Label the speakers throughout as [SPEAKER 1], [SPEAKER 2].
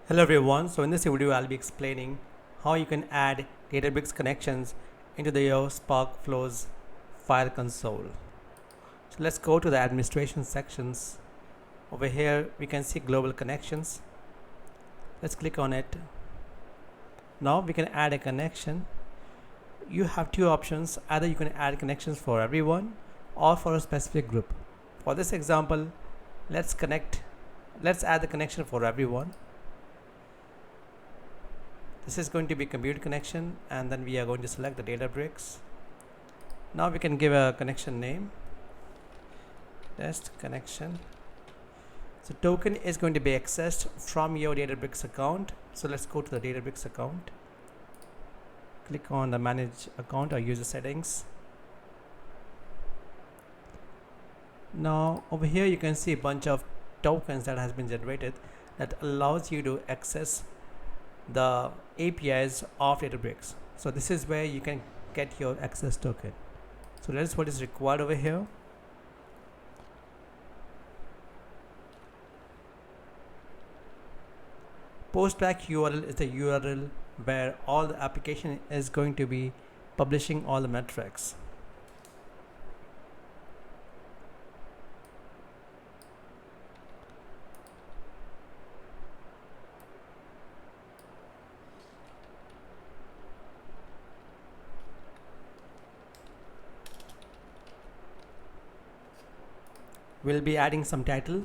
[SPEAKER 1] Hello everyone, so in this video I'll be explaining how you can add Databricks connections into your Spark Flows file console. So let's go to the administration sections. Over here we can see global connections. Let's click on it. Now we can add a connection. You have two options, either you can add connections for everyone or for a specific group. For this example, let's add the connection for everyone. This is going to be compute connection, and then we are going to select the Databricks. Now we can give a connection name, test connection. So token is going to be accessed from your Databricks account. So let's go to the Databricks account. Click on the manage account or user settings. Now over here you can see a bunch of tokens that has been generated that allows you to access the APIs of Databricks. So this is where you can get your access token. So that's what is required over here. Postback URL is the URL where all the application is going to be publishing all the metrics. We'll be adding some title.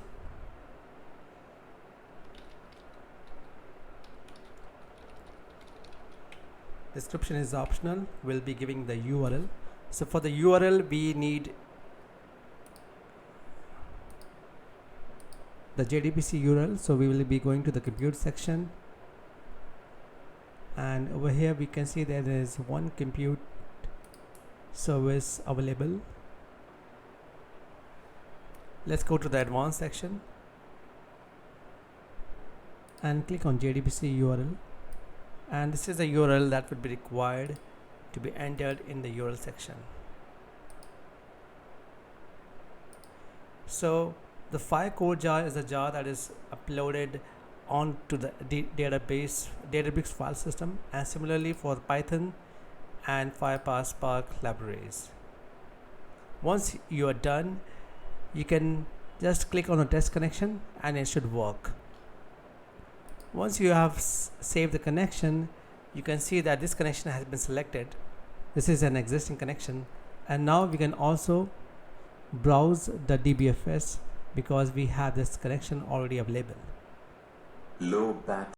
[SPEAKER 1] Description is optional. We'll be giving the URL. So for the URL we need the JDBC URL. So we will be going to the compute section, and over here we can see there is one compute service available. Let's go to the advanced section and click on JDBC URL, and this is the URL that would be required to be entered in the URL section. So the file code jar is a jar that is uploaded onto the Databricks file system, and similarly for Python and Firepass Spark libraries. Once you are done, you can just click on the test connection and it should work. Once you have saved the connection, you can see that this connection has been selected. This is an existing connection, and now we can also browse the DBFS because we have this connection already available.
[SPEAKER 2] Low bat